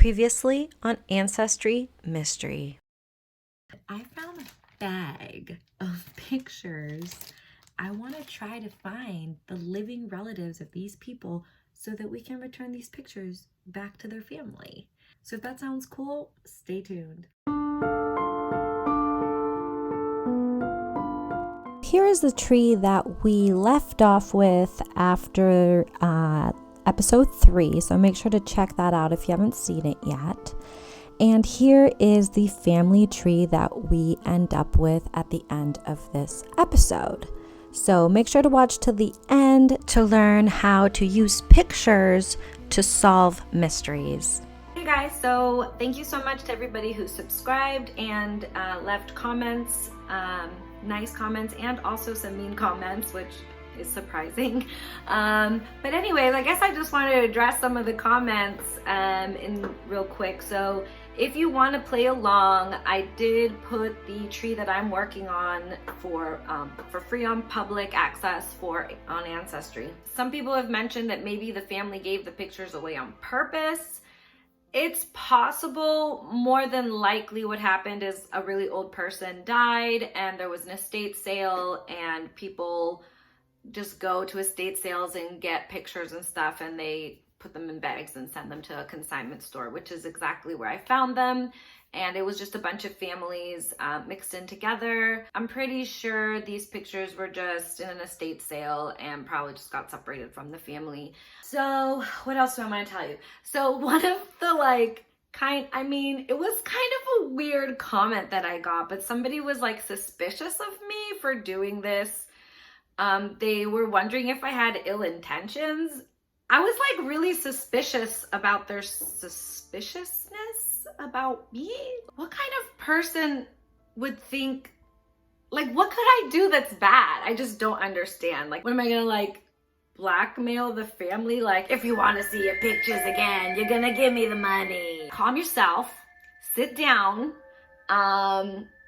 Previously on Ancestry Mystery. I found a bag of pictures. I want to try to find the living relatives of these people so that we can return these pictures back to their family. So if that sounds cool, stay tuned. Here is the tree that we left off with after episode 3, so make sure to check that out if you haven't seen it yet. And here is the family tree that we end up with at the end of this episode. So make sure to watch to the end to learn how to use pictures to solve mysteries. Hey guys, so thank you so much to everybody who subscribed and left comments, nice comments, and also some mean comments, which is surprising. But anyways, I guess I just wanted to address some of the comments in real quick. So if you want to play along, I did put the tree that I'm working on for free on public access on Ancestry. Some people have mentioned that maybe the family gave the pictures away on purpose. It's possible. More than likely what happened is a really old person died and there was an estate sale, and people just go to estate sales and get pictures and stuff, and they put them in bags and send them to a consignment store, which is exactly where I found them. And it was just a bunch of families mixed in together. I'm pretty sure these pictures were just in an estate sale and probably just got separated from the family. So what else do I want to tell you? So one of the it was kind of a weird comment that I got, but somebody was like suspicious of me for doing this. They were wondering if I had ill intentions. I was like really suspicious about their suspiciousness about me. What kind of person would think, like, what could I do that's bad? I just don't understand. Like, what am I gonna like blackmail the family? Like, if you want to see your pictures again, you're gonna give me the money. Calm yourself, sit down,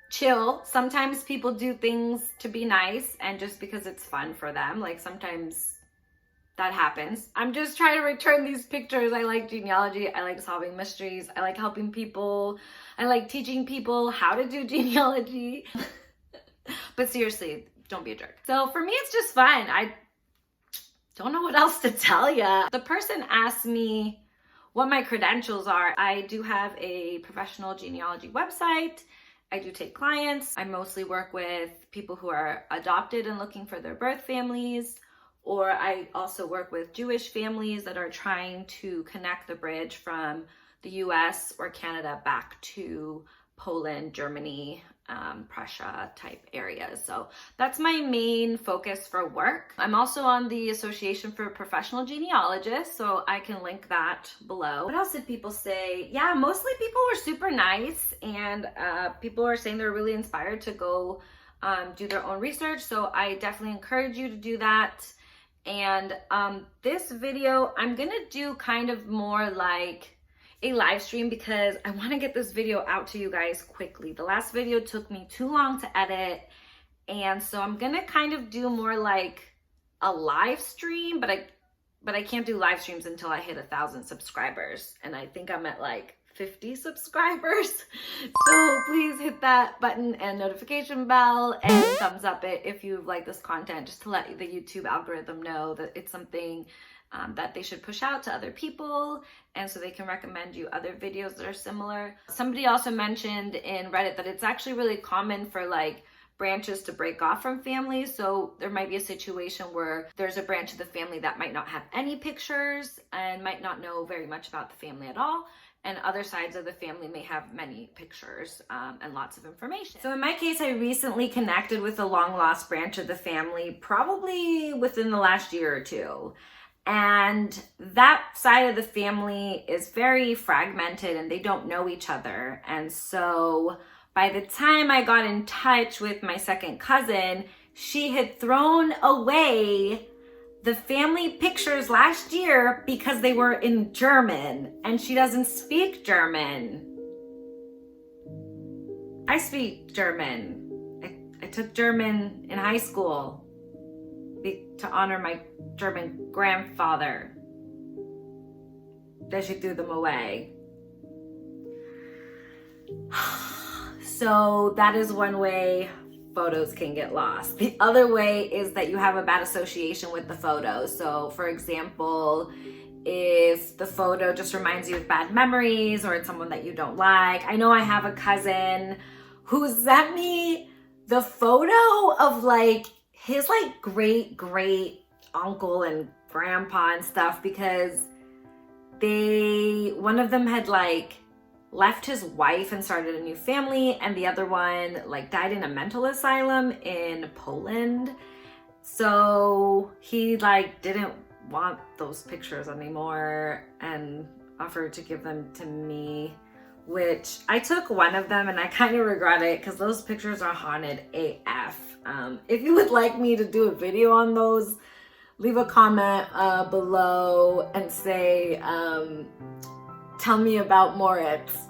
chill. Sometimes people do things to be nice and just because it's fun for them. Like sometimes that happens. I'm just trying to return these pictures. I like genealogy. I like solving mysteries. I like helping people. I like teaching people how to do genealogy. But seriously, don't be a jerk. So for me, it's just fun. I don't know what else to tell you. The person asked me what my credentials are. I do have a professional genealogy website. I do take clients. I mostly work with people who are adopted and looking for their birth families, or I also work with Jewish families that are trying to connect the bridge from the US or Canada back to Poland, Germany, Prussia type areas. So that's my main focus for work. I'm also on the Association for Professional Genealogists, so I can link that below. What else did people say? Yeah, mostly people were super nice, and people are saying they're really inspired to go do their own research. So I definitely encourage you to do that. And this video, I'm gonna do kind of more like a live stream because I want to get this video out to you guys quickly. The last video took me too long to edit, and so I'm gonna kind of do more like a live stream, but I can't do live streams until I hit 1,000 subscribers, and I think I'm at like 50 subscribers. So please hit that button and notification bell and thumbs up it if you like this content, just to let the YouTube algorithm know that it's something that they should push out to other people, and so they can recommend you other videos that are similar. Somebody also mentioned in Reddit that it's actually really common for like branches to break off from families. So there might be a situation where there's a branch of the family that might not have any pictures and might not know very much about the family at all, and other sides of the family may have many pictures and lots of information. So in my case, I recently connected with a long lost branch of the family, probably within the last year or two. And that side of the family is very fragmented and they don't know each other. And so by the time I got in touch with my second cousin, she had thrown away the family pictures last year because they were in German, and she doesn't speak German. I speak German. I took German in high school to honor my German grandfather. Then she threw them away. So that is one way photos can get lost. The other way is that you have a bad association with the photo. So for example, if the photo just reminds you of bad memories or it's someone that you don't like. I know I have a cousin who sent me the photo of like his like great uncle and grandpa and stuff, because one of them had like left his wife and started a new family, and the other one like died in a mental asylum in Poland. So he like didn't want those pictures anymore and offered to give them to me, which I took one of them and I kind of regret it because those pictures are haunted AF. If you would like me to do a video on those, leave a comment below and say, tell me about Moritz.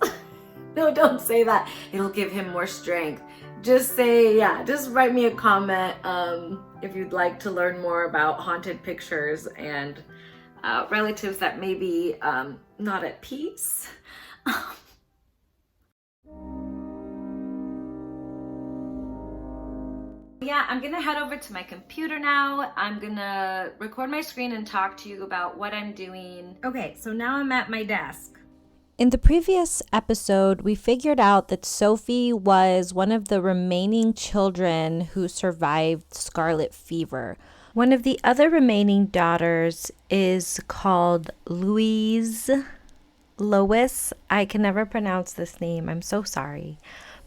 No, don't say that. It'll give him more strength. Just say, yeah, just write me a comment if you'd like to learn more about haunted pictures and relatives that may be not at peace. Yeah, I'm gonna head over to my computer now. I'm gonna record my screen and talk to you about what I'm doing. Okay, so now I'm at my desk. In the previous episode, we figured out that Sophie was one of the remaining children who survived scarlet fever. One of the other remaining daughters is called Louise. Lois. I can never pronounce this name. I'm so sorry.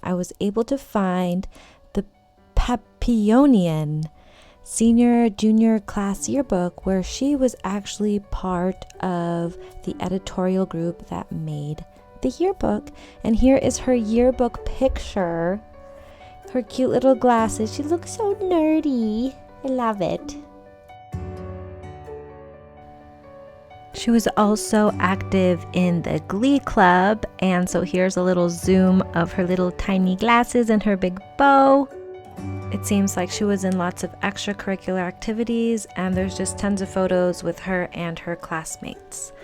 I was able to find the Papillonian senior junior class yearbook, where she was actually part of the editorial group that made the yearbook. And here is her yearbook picture. Her cute little glasses. She looks so nerdy. I love it. She was also active in the Glee Club, and so here's a little zoom of her little tiny glasses and her big bow. It seems like she was in lots of extracurricular activities, and there's just tons of photos with her and her classmates.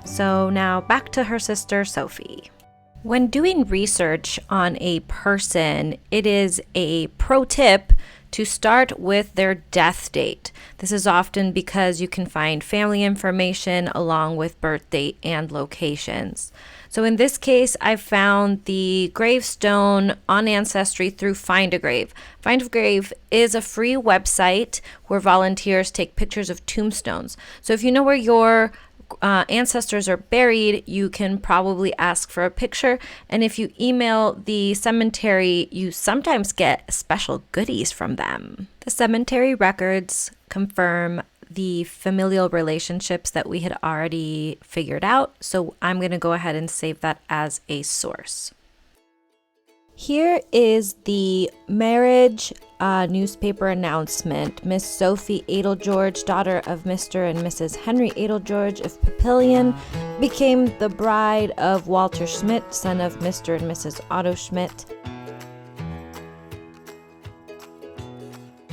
So now back to her sister Sophie. When doing research on a person, it is a pro tip to start with their death date. This is often because you can find family information along with birth date and locations. So in this case, I found the gravestone on Ancestry through Find a Grave. Find a Grave is a free website where volunteers take pictures of tombstones. So if you know where your ancestors are buried, you can probably ask for a picture. And if you email the cemetery, you sometimes get special goodies from them. The cemetery records confirm the familial relationships that we had already figured out, so I'm going to go ahead and save that as a source. Here is the marriage newspaper announcement. Miss Sophie Eitelgeorge, daughter of Mr. and Mrs. Henry Eitelgeorge of Papillion, became the bride of Walter Schmidt, son of Mr. and Mrs. Otto Schmidt.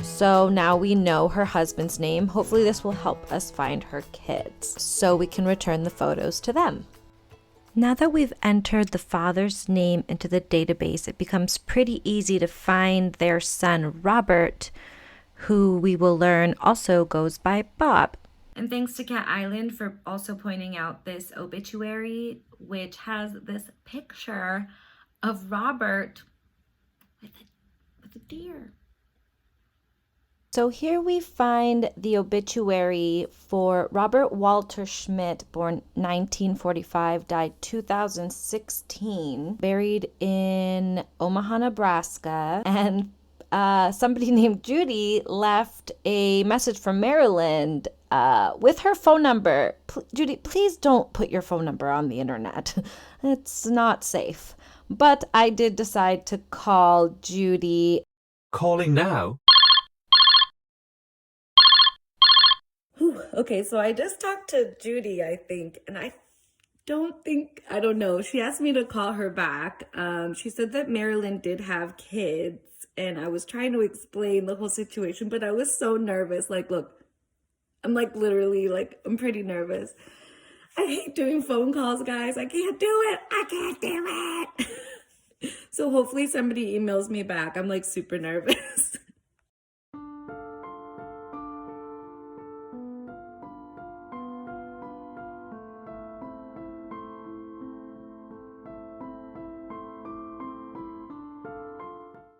So now we know her husband's name. Hopefully this will help us find her kids so we can return the photos to them. Now that we've entered the father's name into the database, it becomes pretty easy to find their son, Robert, who we will learn also goes by Bob. And thanks to Cat Island for also pointing out this obituary, which has this picture of Robert with a deer. So here we find the obituary for Robert Walter Schmidt, born 1945, died 2016, buried in Omaha, Nebraska. And somebody named Judy left a message from Marilyn with her phone number. Judy, please don't put your phone number on the internet. It's not safe. But I did decide to call Judy. Calling now. Okay, so I just talked to Judy, I think, and I don't know. She asked me to call her back. She said that Marilyn did have kids, and I was trying to explain the whole situation, but I was so nervous. Like, look, I'm like literally like, I'm pretty nervous. I hate doing phone calls, guys. I can't do it. So hopefully somebody emails me back. I'm like super nervous.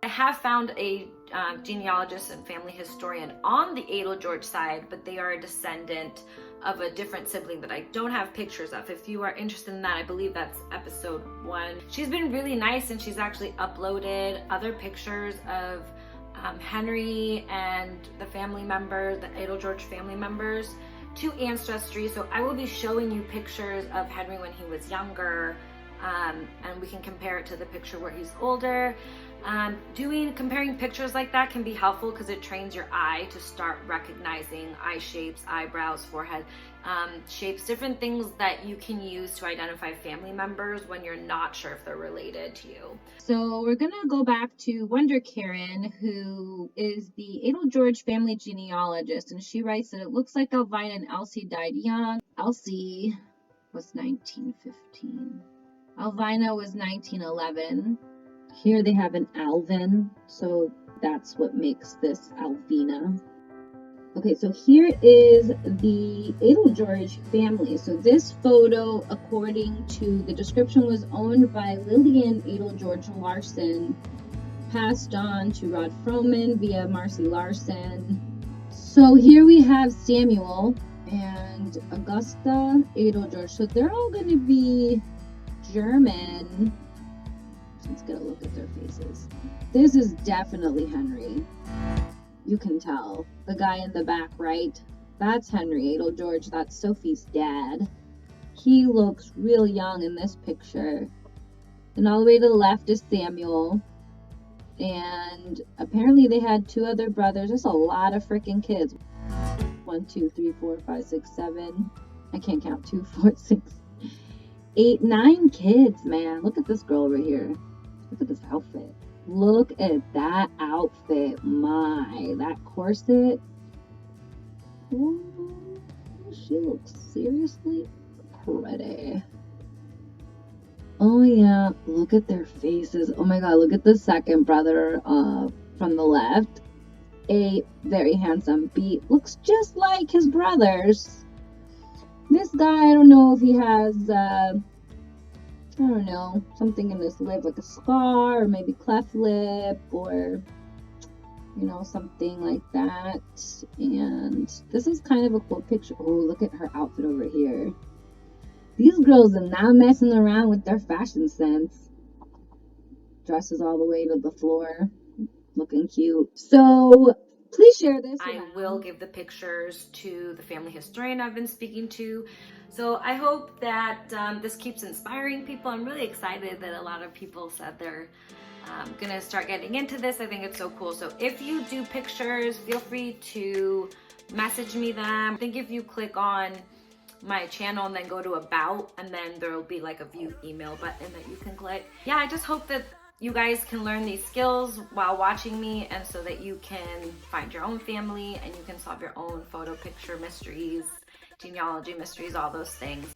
I have found a genealogist and family historian on the Eitelgeorge side, but they are a descendant of a different sibling that I don't have pictures of. If you are interested in that, I believe that's episode 1. She's been really nice, and she's actually uploaded other pictures of Henry and the family members, the Eitelgeorge family members, to Ancestry. So I will be showing you pictures of Henry when he was younger, and we can compare it to the picture where he's older. Comparing pictures like that can be helpful because it trains your eye to start recognizing eye shapes, eyebrows, forehead shapes, different things that you can use to identify family members when you're not sure if they're related to you. So we're gonna go back to Wonder Karen, who is the Eitelgeorge family genealogist, and she writes that it looks like Elvina and Elsie died young. Elsie was 1915. Elvina was 1911. Here they have an Alvin, so that's what makes this Alvina. Okay, so here is the Eitelgeorge family. So this photo, according to the description, was owned by Lillian Eitelgeorge Larson, passed on to Rod Froman via Marcy Larson. So here we have Samuel and Augusta Eitelgeorge. So they're all going to be German. Let's get a look at their faces. This is definitely Henry. You can tell. The guy in the back right, that's Henry Eitelgeorge. That's Sophie's dad. He looks real young in this picture. And all the way to the left is Samuel. And apparently they had 2 other brothers. There's a lot of freaking kids. 1, 2, 3, 4, 5, 6, 7. I can't count. 2, 4, 6, 8, 9 kids, man. Look at this girl over here. Look at this outfit. Look at that outfit. My, that corset. Ooh, she looks seriously pretty. Oh yeah, look at their faces. Oh my god, look at the second brother from the left. A very handsome beat. Looks just like his brothers. This guy, I don't know if he has I don't know, something in his lip, like a scar, or maybe cleft lip, or, you know, something like that. And this is kind of a cool picture. Oh, look at her outfit over here. These girls are not messing around with their fashion sense. Dresses all the way to the floor, looking cute. So please share this. I will give the pictures to the family historian I've been speaking to. So I hope that this keeps inspiring people. I'm really excited that a lot of people said they're gonna start getting into this. I think it's so cool. So if you do pictures, feel free to message me them. I think if you click on my channel and then go to about, and then there'll be like a view email button that you can click. Yeah, I just hope that you guys can learn these skills while watching me, and so that you can find your own family and you can solve your own photo picture mysteries, genealogy mysteries, all those things.